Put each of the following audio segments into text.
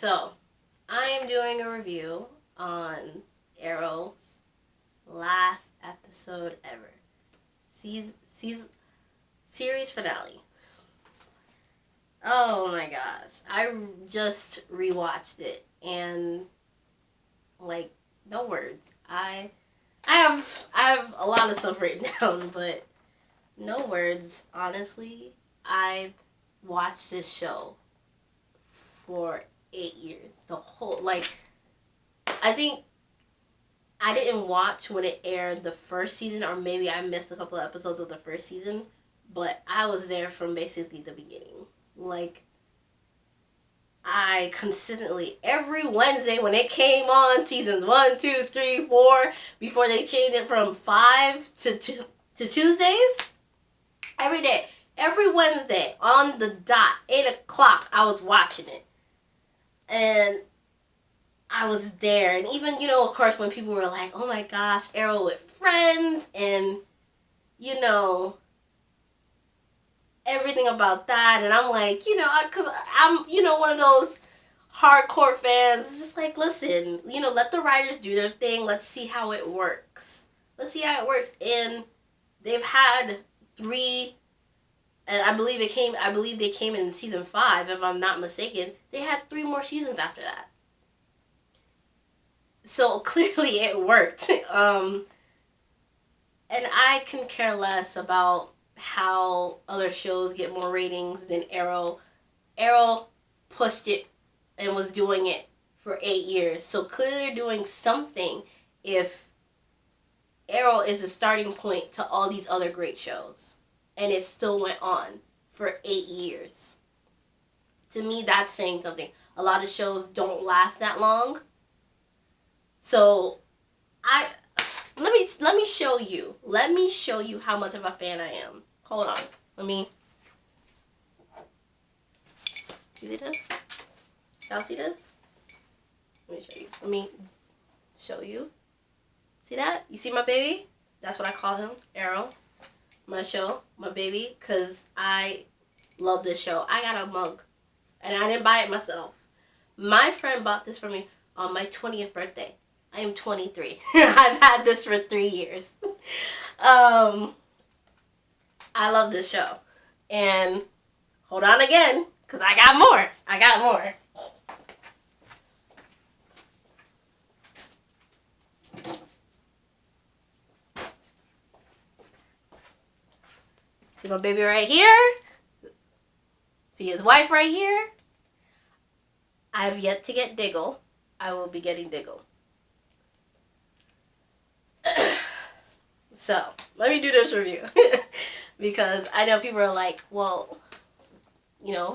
So, I am doing a review on Arrow's last episode ever. Series finale. Oh my gosh. I just rewatched it and like no words. I have a lot of stuff written down, but no words. Honestly, I've watched this show for 8 years. The whole I think I didn't watch when it aired the first season, or maybe I missed a couple of episodes of the first season, but I was there from basically the beginning. I consistently, every Wednesday when it came on, seasons 1, 2, 3, 4, before they changed it from 5 to Tuesdays, every day, every Wednesday, on the dot, 8 o'clock, I was watching it. And I was there. And even, of course, when people were like, oh my gosh, Arrow with friends, and, everything about that. And I'm like, because I'm, one of those hardcore fans. It's just like, listen, let the writers do their thing. Let's see how it works. And they've had 3, and I believe they came in season 5, if I'm not mistaken. They had 3 more seasons after that. So clearly it worked. And I can care less about how other shows get more ratings than Arrow. Arrow pushed it and was doing it for 8 years. So clearly they're doing something if Arrow is the starting point to all these other great shows. And it still went on for 8 years. To me, that's saying something. A lot of shows don't last that long. So let me show you. Let me show you how much of a fan I am. Hold on. You see this? Y'all see this? Let me show you. Let me show you. See that? You see my baby? That's what I call him, Arrow. My show, my baby, because I love this show. I got a mug, and I didn't buy it myself. My friend bought this for me on my 20th birthday. I am 23. I've had this for 3 years. I love this show. And hold on again, because I got more. See my baby right here? See his wife right here? I have yet to get Diggle. I will be getting Diggle. So, let me do this review. Because I know people are like, well,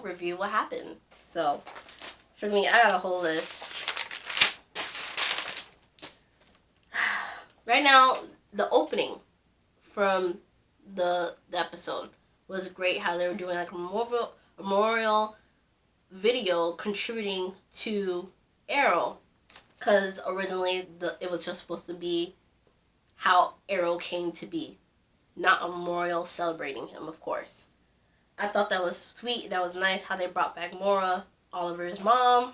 review what happened. So, for me, I got a whole list. Right now, the opening from the episode was great. How they were doing like a memorial video contributing to Arrow. Because originally, it was just supposed to be how Arrow came to be. Not a memorial celebrating him, of course. I thought that was sweet. That was nice how they brought back Maura, Oliver's mom.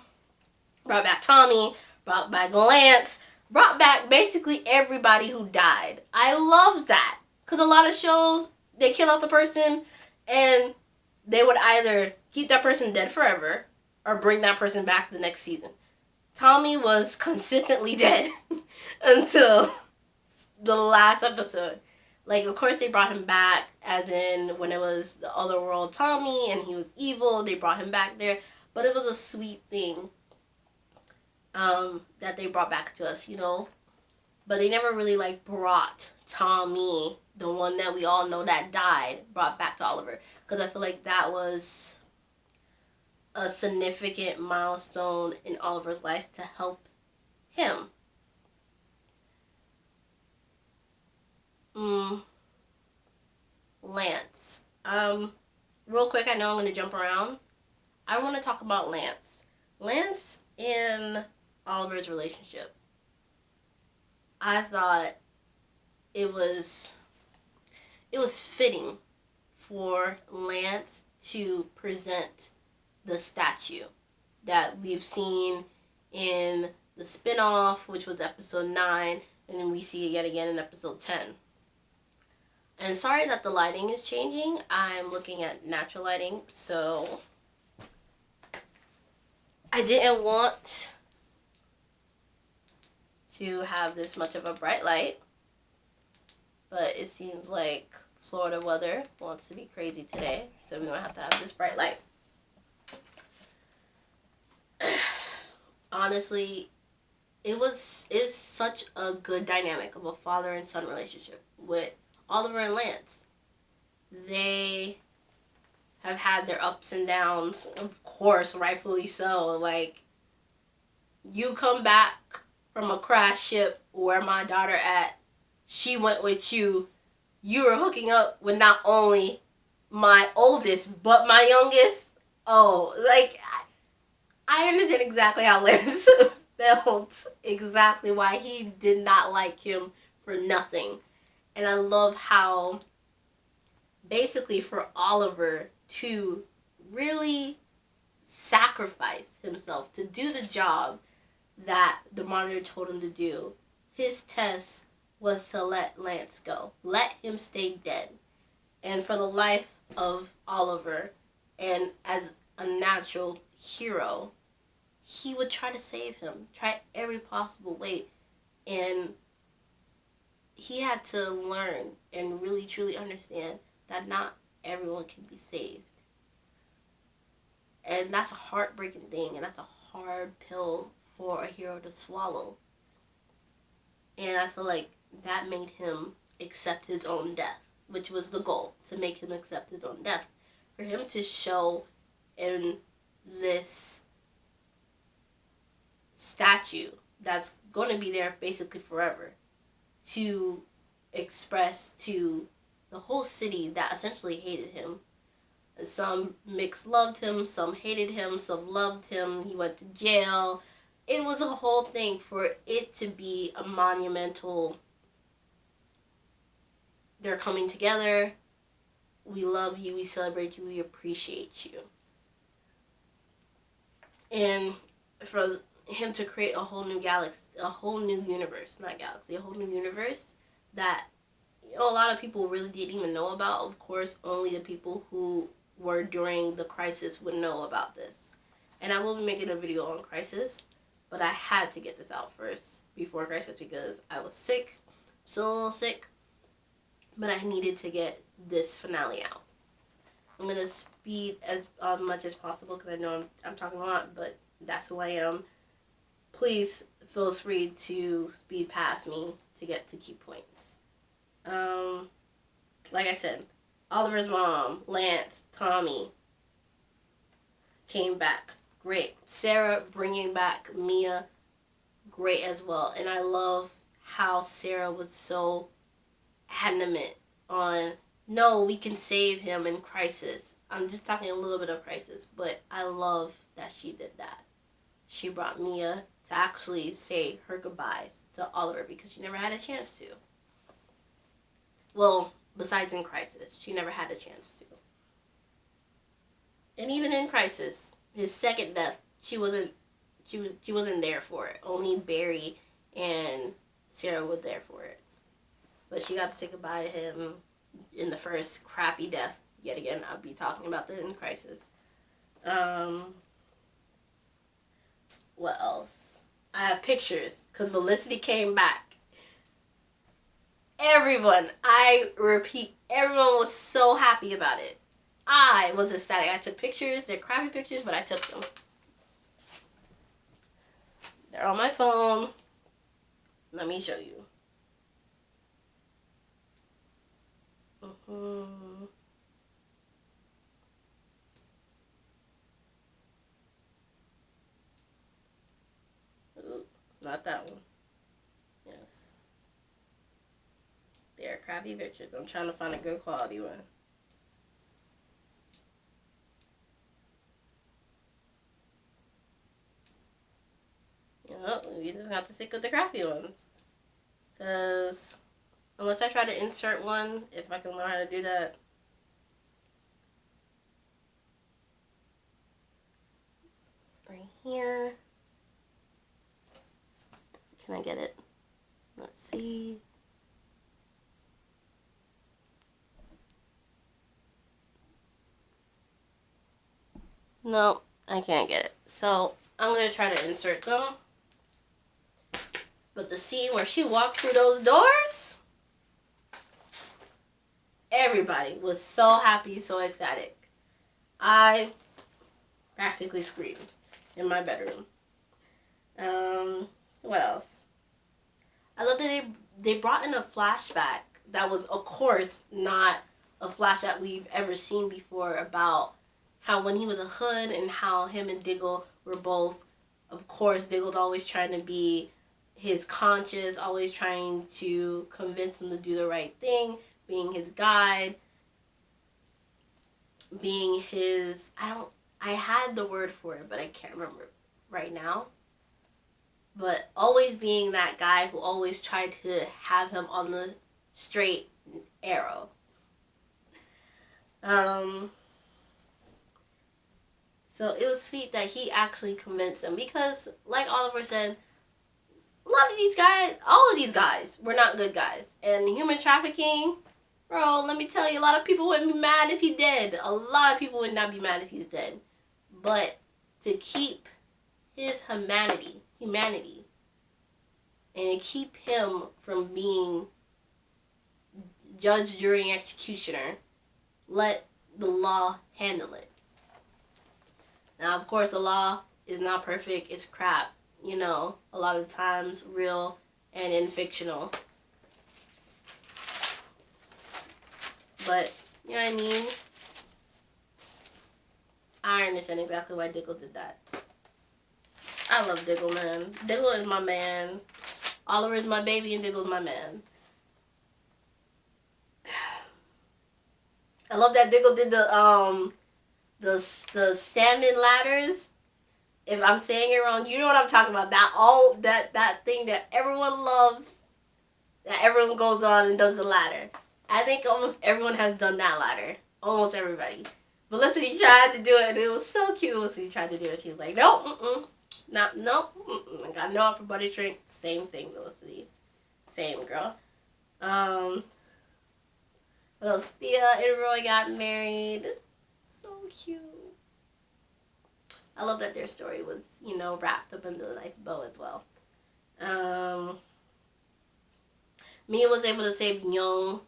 Brought back Tommy. Brought back Lance. Brought back basically everybody who died. I love that. Because a lot of shows, they kill off the person and they would either keep that person dead forever or bring that person back the next season. Tommy was consistently dead until the last episode. Of course they brought him back, as in when it was the Otherworld Tommy and he was evil, they brought him back there. But it was a sweet thing that they brought back to us, But they never really, brought Tommy, the one that we all know that died, brought back to Oliver. Because I feel like that was a significant milestone in Oliver's life to help him. Lance. Real quick, I know I'm going to jump around. I want to talk about Lance. Lance and Oliver's relationship. I thought it was fitting for Lance to present the statue that we've seen in the spin-off, which was episode 9, and then we see it yet again in episode 10. And sorry that the lighting is changing. I'm looking at natural lighting, so I didn't want to have this much of a bright light, but it seems like Florida weather wants to be crazy today, so we're going to have this bright light. Honestly, is such a good dynamic of a father and son relationship with Oliver and Lance. They have had their ups and downs, of course, rightfully so. Like, you come back from a crash ship, where my daughter at, she went with you. You were hooking up with not only my oldest, but my youngest. Oh, like, I understand exactly how Lance felt, exactly why he did not like him for nothing. And I love how, basically, for Oliver to really sacrifice himself to do the job that the monitor told him to do, his test was to let Lance go. Let him stay dead. And for the life of Oliver, and as a natural hero, he would try to save him, try every possible way. And he had to learn and really truly understand that not everyone can be saved. And that's a heartbreaking thing, and that's a hard pill for a hero to swallow. And I feel like that made him accept his own death, which was the goal, to make him accept his own death. For him to show in this statue that's going to be there basically forever, to express to the whole city that essentially hated him. Some mixed loved him, some hated him, some loved him. He went to jail. It was a whole thing for it to be a monumental, they're coming together, we love you, we celebrate you, we appreciate you. And for him to create a whole new galaxy, a whole new universe, not galaxy, a whole new universe that, you know, a lot of people really didn't even know about. Of course, only the people who were during the crisis would know about this. And I will be making a video on Crisis, but I had to get this out first before Crisis because I was sick, still a little sick, but I needed to get this finale out. I'm going to speed as much as possible because I know I'm talking a lot, but that's who I am. Please feel free to speed past me to get to key points. Like I said, Oliver's mom, Lance, Tommy, came back. Great. Sarah bringing back Mia, great as well. And I love how Sarah was so adamant on, no, we can save him in Crisis. I'm just talking a little bit of Crisis, but I love that she did that. She brought Mia to actually say her goodbyes to Oliver because she never had a chance to. Well, besides in Crisis, she never had a chance to. And even in Crisis, his second death, she wasn't there for it. Only Barry and Sarah were there for it. But she got to say goodbye to him in the first crappy death. Yet again, I'll be talking about that in Crisis. What else? I have pictures because Felicity came back. Everyone, I repeat, everyone was so happy about it. I was ecstatic. I took pictures. They're crappy pictures, but I took them. They're on my phone. Let me show you. Ooh, not that one. Yes. They're crappy pictures. I'm trying to find a good quality one. Well, we just have to stick with the crappy ones. Because unless I try to insert one, if I can learn how to do that. Right Can I get it? Let's see. No, I can't get it. So I'm going to try to insert them. But the scene where she walked through those doors, everybody was so happy, so ecstatic. I practically screamed in my bedroom. What else? I love that they brought in a flashback that was, of course, not a flash that we've ever seen before, about how when he was a hood and how him and Diggle were both, of course, Diggle's always trying to be his conscience, always trying to convince him to do the right thing, being his guide, being his, I had the word for it, but I can't remember right now. But always being that guy who always tried to have him on the straight arrow. So it was sweet that he actually convinced him, because, like Oliver said, a lot of these guys, all of these guys, were not good guys. And human trafficking, bro, let me tell you, a lot of people wouldn't be mad if he's dead. A lot of people would not be mad if he's dead. But to keep his humanity, and to keep him from being judge, jury, and executioner, let the law handle it. Now, of course, the law is not perfect. It's crap. You know, a lot of times real and in fictional. But, you know what I mean? I understand exactly why Diggle did that. I love Diggle, man. Diggle is my man. Oliver is my baby and Diggle's my man. I love that Diggle did the salmon ladders. If I'm saying it wrong, you know what I'm talking about. That thing that everyone loves, that everyone goes on and does the ladder. I think almost everyone has done that ladder. Almost everybody. Felicity tried to do it, and it was so cute. Felicity tried to do it. She was like, nope, I got no upper body drink. Same thing, Felicity. Same, girl. What else? Thea and Roy got married. So cute. I love that their story was, wrapped up into a nice bow as well. Mia was able to save young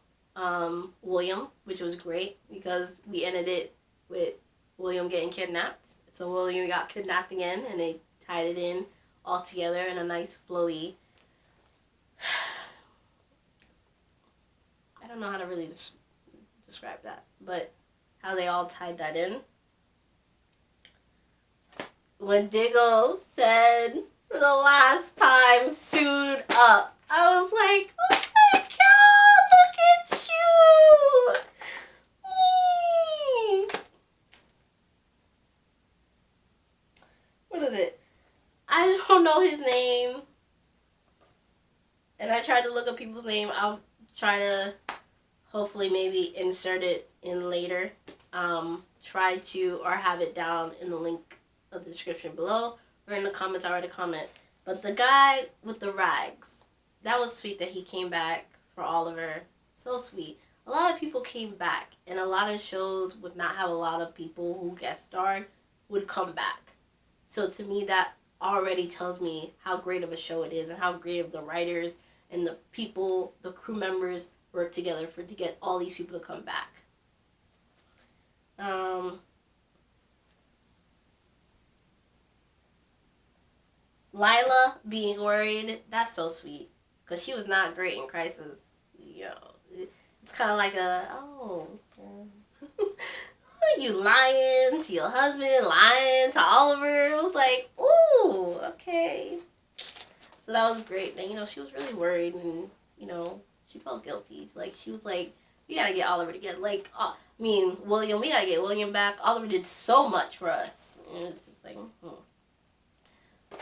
William, which was great, because we ended it with William getting kidnapped. So William got kidnapped again, and they tied it in all together in a nice flowy. I don't know how to really describe that, but how they all tied that in. When Diggle said for the last time, suit up, I was like, oh my god, look at you! What is it? I don't know his name. And I tried to look up people's name. I'll try to hopefully maybe insert it in later. Try to, or have it down in the link of the description below, or in the comments. I already comment. But the guy with the rags, that was sweet that he came back for Oliver. So sweet. A lot of people came back, and a lot of shows would not have a lot of people who guest starred would come back. So to me, that already tells me how great of a show it is, and how great of the writers and the people, the crew members, work together to get all these people to come back. Lila being worried, that's so sweet, because she was not great in Crisis. It's kind of like you lying to your husband, lying to Oliver. It was like, ooh, okay. So that was great. And, she was really worried, and, she felt guilty. Like, she was like, we gotta get Oliver together. Like, William, we gotta get William back. Oliver did so much for us. And it's just like,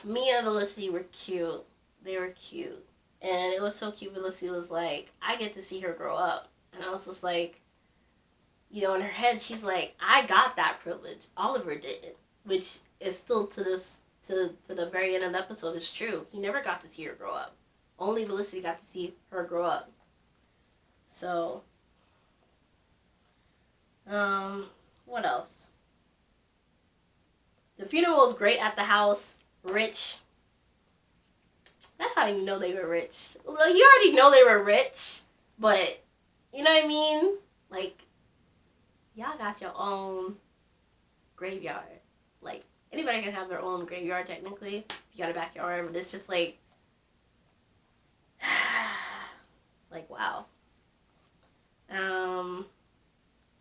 Mia and Felicity were cute. They were cute. And it was so cute. Felicity was like, I get to see her grow up. And I was just like, in her head, she's like, I got that privilege. Oliver didn't. Which is still to this to the very end of the episode is true. He never got to see her grow up. Only Felicity got to see her grow up. So, what else? The funeral was great at the house. Rich. That's how you know they were rich. Well, you already know they were rich, but you know what I mean? Like, y'all got your own graveyard. Like, anybody can have their own graveyard technically. If you got a backyard, but it's just like, like, wow.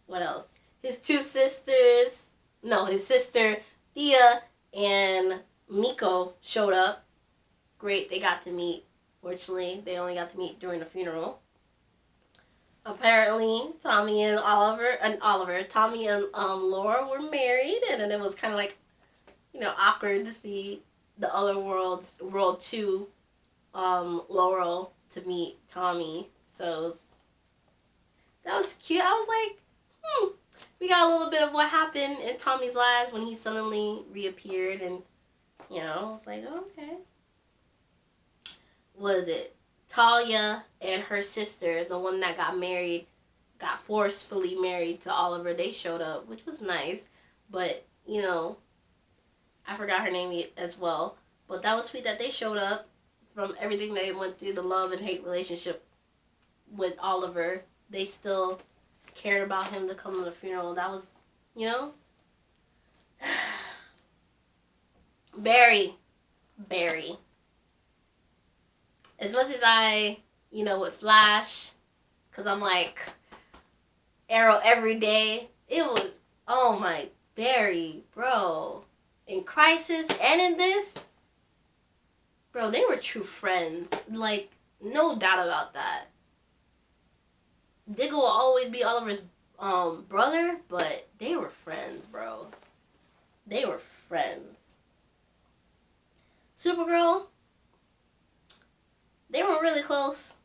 What else? His two sisters, no, his sister Thea and Miko showed up. Great, they got to meet. Fortunately, they only got to meet during the funeral. Apparently, Tommy and Laura were married, and then it was kind of like, awkward to see the other world 2, Laurel to meet Tommy. So that was cute. I was like, we got a little bit of what happened in Tommy's lives when he suddenly reappeared, and I was like, okay. Was it Talia and her sister, the one that got forcefully married to Oliver? They showed up, which was nice, but I forgot her name as well. But that was sweet that they showed up. From everything they went through, the love and hate relationship with Oliver, they still cared about him to come to the funeral. That was, Barry. As much as I, with Flash, because I'm like, Arrow every day, it was, oh my, Barry, bro. In Crisis and in this, bro, they were true friends. Like, no doubt about that. Diggle will always be Oliver's brother, but they were friends, bro. They were friends. Supergirl, they were really close.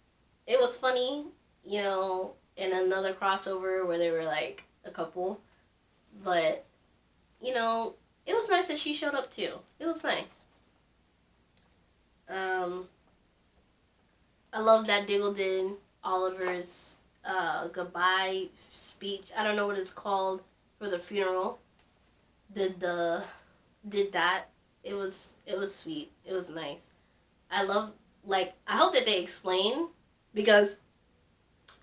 It was funny, in another crossover where they were like a couple. But, it was nice that she showed up too. It was nice. I love that Diggle did Oliver's goodbye speech. I don't know what it's called for the funeral. Did that. It was sweet. It was nice. I hope that they explain, because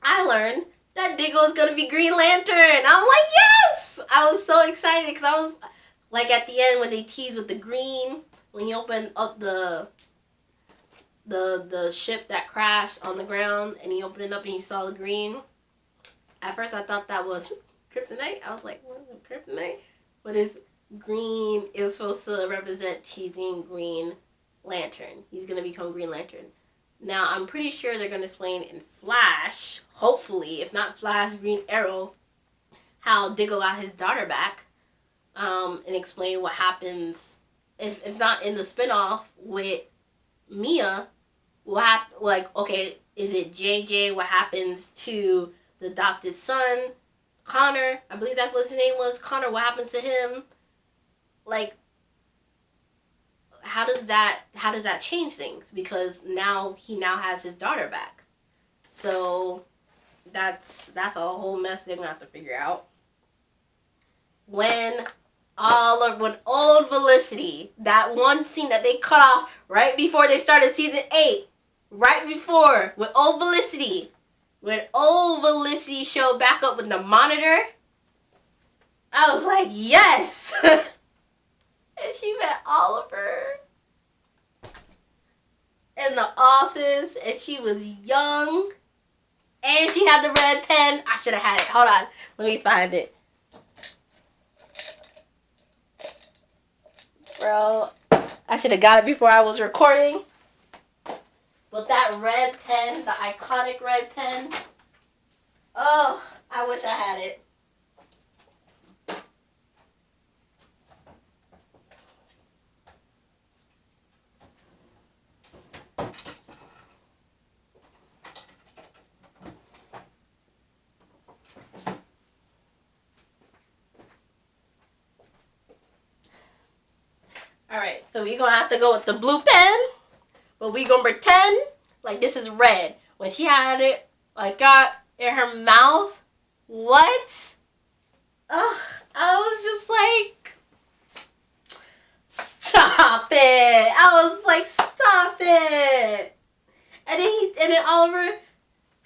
I learned that Diggle is gonna be Green Lantern. I'm like, yes! I was so excited because I was like, at the end when they teased with the green, when he opened up the ship that crashed on the ground, and he opened it up and he saw the green. At first I thought that was kryptonite. I was like, what is kryptonite? But it's green. It was supposed to represent teasing Green Lantern. He's going to become Green Lantern. Now, I'm pretty sure they're going to explain in Flash, hopefully, if not Flash, Green Arrow, how Diggle got his daughter back, and explain what happens, if not in the spinoff with Mia, okay, is it JJ? What happens to the adopted son, Connor? I believe that's what his name was, Connor. What happens to him? Like, how does that change things? Because now he has his daughter back. So that's a whole mess they're gonna have to figure out. When old Felicity, that one scene that they cut off right before they started season 8, right before, with old Felicity, when old Felicity showed back up with the monitor, I was like, yes! And she met Oliver in the office, and she was young, and she had the red pen. I should have had it. Hold on. Let me find it. Bro, I should have got it before I was recording. But that red pen, the iconic red pen, oh, I wish I had it. Alright, So we're gonna have to go with the blue pen, but we're gonna pretend like this is red. When she had it, like, got in her mouth, what? Ugh, I was just like, stop it. I was like, stop it. And then Oliver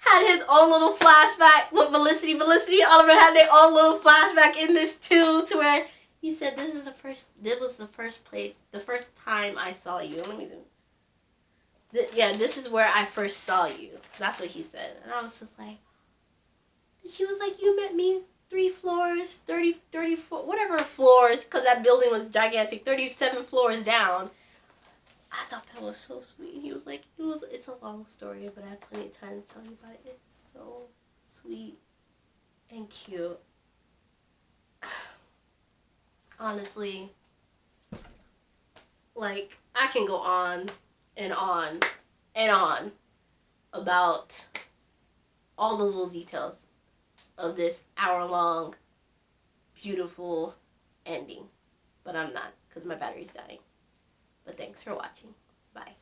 had his own little flashback with Felicity. Felicity and Oliver had their own little flashback in this too, to where he said, this was the first time I saw you. Let me this is where I first saw you. That's what he said. And I was just like, and she was like, you met me 3 floors, 34, whatever floors, because that building was gigantic, 37 floors down. I thought that was so sweet. He was like, it's a long story, but I have plenty of time to tell you about it. It's so sweet and cute. Honestly, like, I can go on and on and on about all the little details of this hour-long, beautiful ending. But I'm not, because my battery's dying. But thanks for watching. Bye.